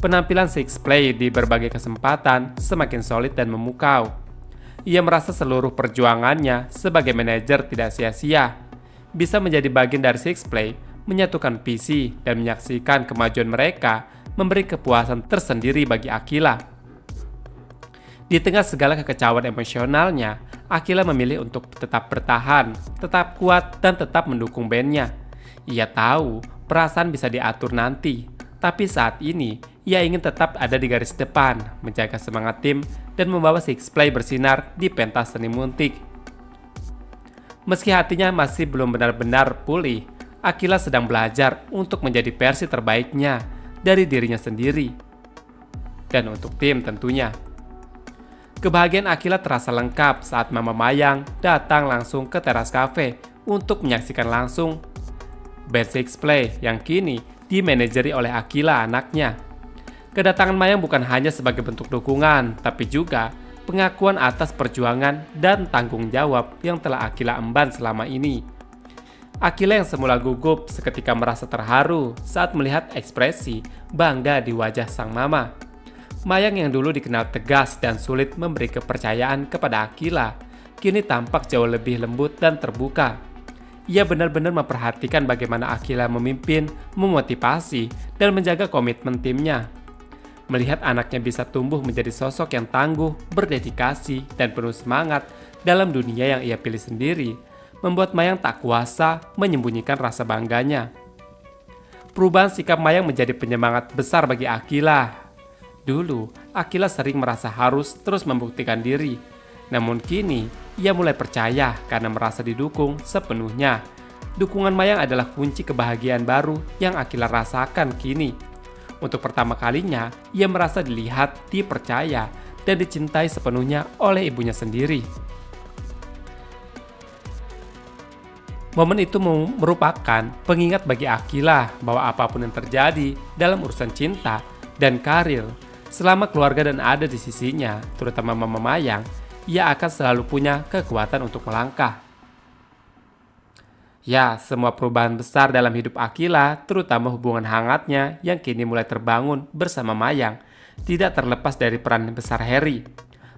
Penampilan Sixplay di berbagai kesempatan semakin solid dan memukau. Ia merasa seluruh perjuangannya sebagai manajer tidak sia-sia. Bisa menjadi bagian dari Sixplay, menyatukan visi dan menyaksikan kemajuan mereka memberi kepuasan tersendiri bagi Akila. Di tengah segala kekecauan emosionalnya, Akila memilih untuk tetap bertahan, tetap kuat, dan tetap mendukung bandnya. Ia tahu perasaan bisa diatur nanti, tapi saat ini ia ingin tetap ada di garis depan, menjaga semangat tim, dan membawa Sixplay bersinar di pentas seni musik. Meski hatinya masih belum benar-benar pulih, Akila sedang belajar untuk menjadi versi terbaiknya dari dirinya sendiri. Dan untuk tim tentunya. Kebahagiaan Akila terasa lengkap saat Mama Mayang datang langsung ke teras kafe untuk menyaksikan langsung band Sixplay yang kini dimanajeri oleh Akila anaknya. Kedatangan Mayang bukan hanya sebagai bentuk dukungan, tapi juga pengakuan atas perjuangan dan tanggung jawab yang telah Akila emban selama ini. Akila yang semula gugup seketika merasa terharu saat melihat ekspresi bangga di wajah sang mama. Mayang yang dulu dikenal tegas dan sulit memberi kepercayaan kepada Akila, kini tampak jauh lebih lembut dan terbuka. Ia benar-benar memperhatikan bagaimana Akila memimpin, memotivasi, dan menjaga komitmen timnya. Melihat anaknya bisa tumbuh menjadi sosok yang tangguh, berdedikasi, dan penuh semangat dalam dunia yang ia pilih sendiri, membuat Mayang tak kuasa menyembunyikan rasa bangganya. Perubahan sikap Mayang menjadi penyemangat besar bagi Akila. Dulu, Akila sering merasa harus terus membuktikan diri. Namun kini, ia mulai percaya karena merasa didukung sepenuhnya. Dukungan Mayang adalah kunci kebahagiaan baru yang Akila rasakan kini. Untuk pertama kalinya, ia merasa dilihat, dipercaya, dan dicintai sepenuhnya oleh ibunya sendiri. Momen itu merupakan pengingat bagi Akila bahwa apapun yang terjadi dalam urusan cinta dan karir, selama keluarga dan ada di sisinya, terutama Mama Mayang, ia akan selalu punya kekuatan untuk melangkah. Ya, semua perubahan besar dalam hidup Akila, terutama hubungan hangatnya yang kini mulai terbangun bersama Mayang, tidak terlepas dari peran besar Harry.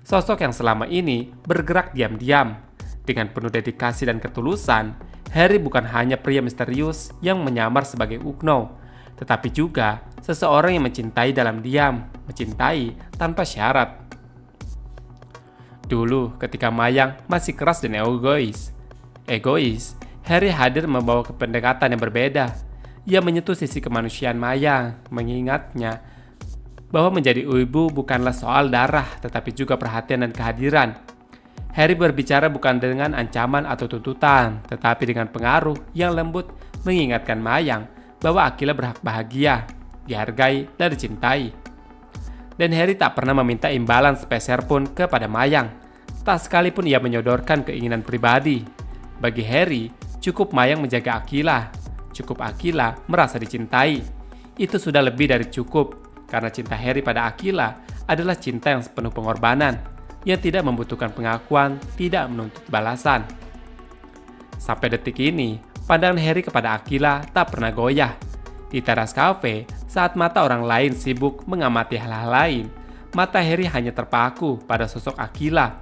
Sosok yang selama ini bergerak diam-diam. Dengan penuh dedikasi dan ketulusan, Harry bukan hanya pria misterius yang menyamar sebagai Ukno, tetapi juga seseorang yang mencintai dalam diam, mencintai tanpa syarat. Dulu, ketika Mayang masih keras dan egois, Harry hadir membawa pendekatan yang berbeda. Ia menyentuh sisi kemanusiaan Mayang, mengingatnya bahwa menjadi ibu bukanlah soal darah, tetapi juga perhatian dan kehadiran. Harry berbicara bukan dengan ancaman atau tuntutan, tetapi dengan pengaruh yang lembut, mengingatkan Mayang bahwa Akila berhak bahagia, dihargai, dan dicintai. Dan Harry tak pernah meminta imbalan sepeser pun kepada Mayang. Tak sekalipun ia menyodorkan keinginan pribadi. Bagi Harry, cukup Mayang menjaga Akila, cukup Akila merasa dicintai. Itu sudah lebih dari cukup, karena cinta Harry pada Akila adalah cinta yang penuh pengorbanan, yang tidak membutuhkan pengakuan, tidak menuntut balasan. Sampai detik ini, pandangan Harry kepada Akila tak pernah goyah. Di teras kafe, saat mata orang lain sibuk mengamati hal-hal lain, mata Harry hanya terpaku pada sosok Akila.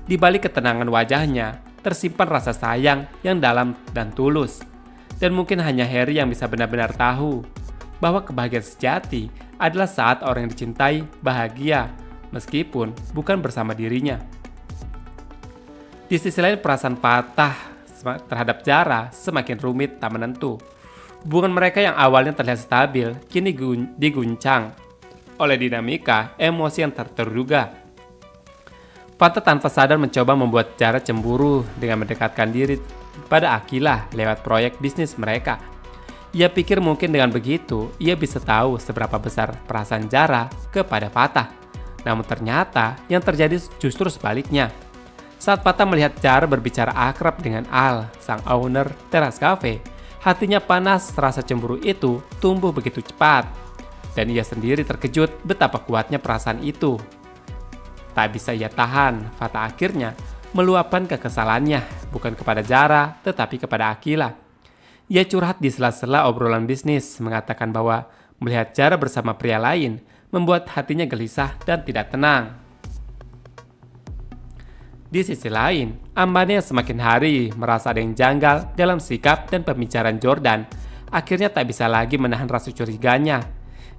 Di balik ketenangan wajahnya, tersimpan rasa sayang yang dalam dan tulus. Dan mungkin hanya Harry yang bisa benar-benar tahu bahwa kebahagiaan sejati adalah saat orang yang dicintai bahagia, meskipun bukan bersama dirinya. Di sisi lain, perasaan patah terhadap Zara semakin rumit tak menentu. Hubungan mereka yang awalnya terlihat stabil, kini diguncang oleh dinamika emosi yang tak terduga. Fanta tanpa sadar mencoba membuat Zara cemburu dengan mendekatkan diri pada Akila lewat proyek bisnis mereka. Ia pikir mungkin dengan begitu, ia bisa tahu seberapa besar perasaan Zara kepada Fanta. Namun ternyata yang terjadi justru sebaliknya. Saat Fanta melihat Zara berbicara akrab dengan Al, sang owner teras cafe, hatinya panas, rasa cemburu itu tumbuh begitu cepat. Dan ia sendiri terkejut betapa kuatnya perasaan itu. Tak bisa ia tahan, Fanta akhirnya meluapkan kekesalannya, bukan kepada Zara, tetapi kepada Akila. Ia curhat di sela-sela obrolan bisnis, mengatakan bahwa melihat Zara bersama pria lain, membuat hatinya gelisah dan tidak tenang. Di sisi lain, Amanda yang semakin hari merasa ada yang janggal dalam sikap dan pembicaraan Jordan, akhirnya tak bisa lagi menahan rasa curiganya.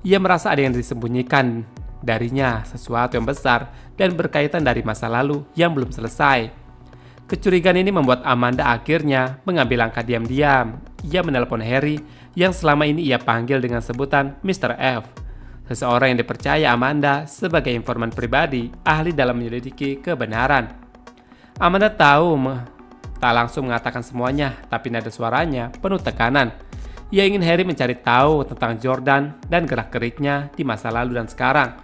Ia merasa ada yang disembunyikan darinya, sesuatu yang besar dan berkaitan dari masa lalu yang belum selesai. Kecurigaan ini membuat Amanda akhirnya mengambil langkah diam-diam. Ia menelpon Harry yang selama ini ia panggil dengan sebutan Mr. F. Seseorang yang dipercaya Amanda sebagai informan pribadi, ahli dalam menyelidiki kebenaran. Amanda tak langsung mengatakan semuanya, tapi nada suaranya penuh tekanan. Ia ingin Harry mencari tahu tentang Jordan dan gerak-geriknya di masa lalu dan sekarang,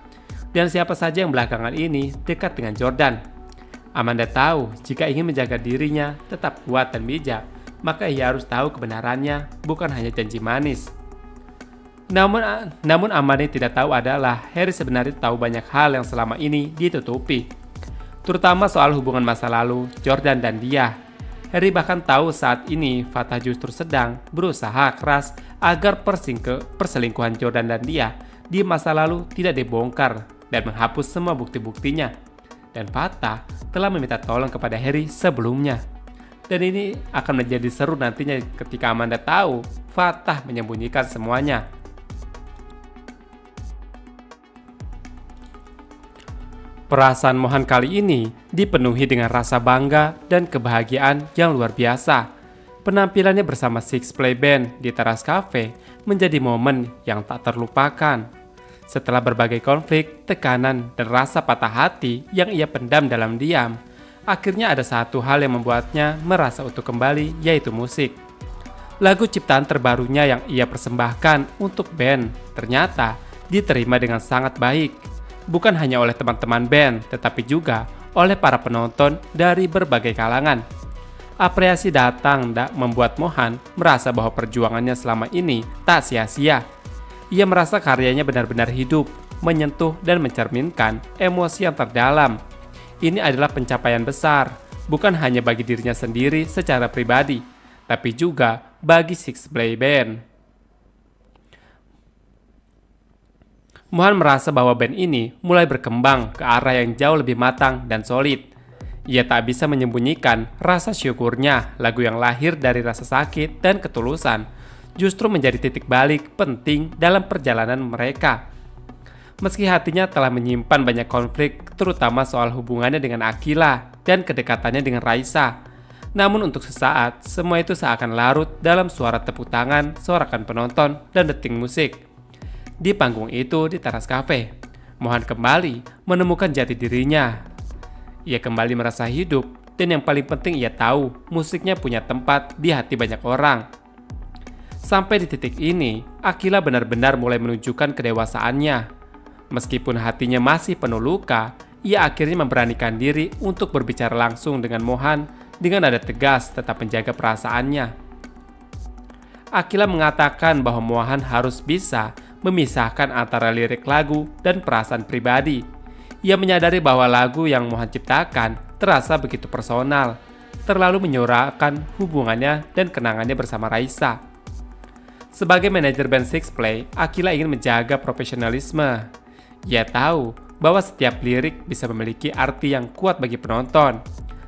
dan siapa saja yang belakangan ini dekat dengan Jordan. Amanda tahu jika ingin menjaga dirinya tetap kuat dan bijak, maka ia harus tahu kebenarannya, bukan hanya janji manis. Namun Amanda tidak tahu adalah Harry sebenarnya tahu banyak hal yang selama ini ditutupi, terutama soal hubungan masa lalu Jordan dan dia. Harry bahkan tahu saat ini Fatah justru sedang berusaha keras agar perselingkuhan Jordan dan dia di masa lalu tidak dibongkar dan menghapus semua bukti-buktinya. Dan Fatah telah meminta tolong kepada Harry sebelumnya. Dan ini akan menjadi seru nantinya ketika Amanda tahu Fatah menyembunyikan semuanya. Perasaan Mohan kali ini dipenuhi dengan rasa bangga dan kebahagiaan yang luar biasa. Penampilannya bersama Six Play Band di teras kafe menjadi momen yang tak terlupakan. Setelah berbagai konflik, tekanan, dan rasa patah hati yang ia pendam dalam diam, akhirnya ada satu hal yang membuatnya merasa utuh kembali, yaitu musik. Lagu ciptaan terbarunya yang ia persembahkan untuk band ternyata diterima dengan sangat baik. Bukan hanya oleh teman-teman band, tetapi juga oleh para penonton dari berbagai kalangan. Apresiasi datang membuat Mohan merasa bahwa perjuangannya selama ini tak sia-sia. Ia merasa karyanya benar-benar hidup, menyentuh dan mencerminkan emosi yang terdalam. Ini adalah pencapaian besar, bukan hanya bagi dirinya sendiri secara pribadi, tapi juga bagi Six Play Band. Mohan merasa bahwa band ini mulai berkembang ke arah yang jauh lebih matang dan solid. Ia tak bisa menyembunyikan rasa syukurnya lagu yang lahir dari rasa sakit dan ketulusan justru menjadi titik balik penting dalam perjalanan mereka. Meski hatinya telah menyimpan banyak konflik, terutama soal hubungannya dengan Akila dan kedekatannya dengan Raisa. Namun untuk sesaat, semua itu seakan larut dalam suara tepuk tangan, sorakan penonton, dan detik musik. Di panggung itu di teras kafe, Mohan kembali menemukan jati dirinya. Ia kembali merasa hidup, dan yang paling penting ia tahu musiknya punya tempat di hati banyak orang. Sampai di titik ini, Akila benar-benar mulai menunjukkan kedewasaannya. Meskipun hatinya masih penuh luka, ia akhirnya memberanikan diri untuk berbicara langsung dengan Mohan dengan nada tegas tetap menjaga perasaannya. Akila mengatakan bahwa Mohan harus bisa memisahkan antara lirik lagu dan perasaan pribadi. Ia menyadari bahwa lagu yang Mohan ciptakan terasa begitu personal, terlalu menyuarakan hubungannya dan kenangannya bersama Raisa. Sebagai manajer band Six Play, Akila ingin menjaga profesionalisme. Ia tahu bahwa setiap lirik bisa memiliki arti yang kuat bagi penonton.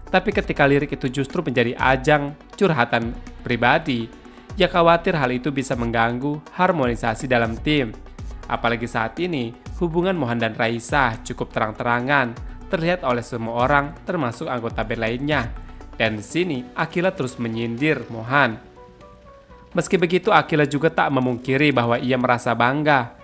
Tapi ketika lirik itu justru menjadi ajang curhatan pribadi, ia khawatir hal itu bisa mengganggu harmonisasi dalam tim. Apalagi saat ini, hubungan Mohan dan Raisa cukup terang-terangan, terlihat oleh semua orang termasuk anggota band lainnya. Dan di sini, Akila terus menyindir Mohan. Meski begitu, Akila juga tak memungkiri bahwa ia merasa bangga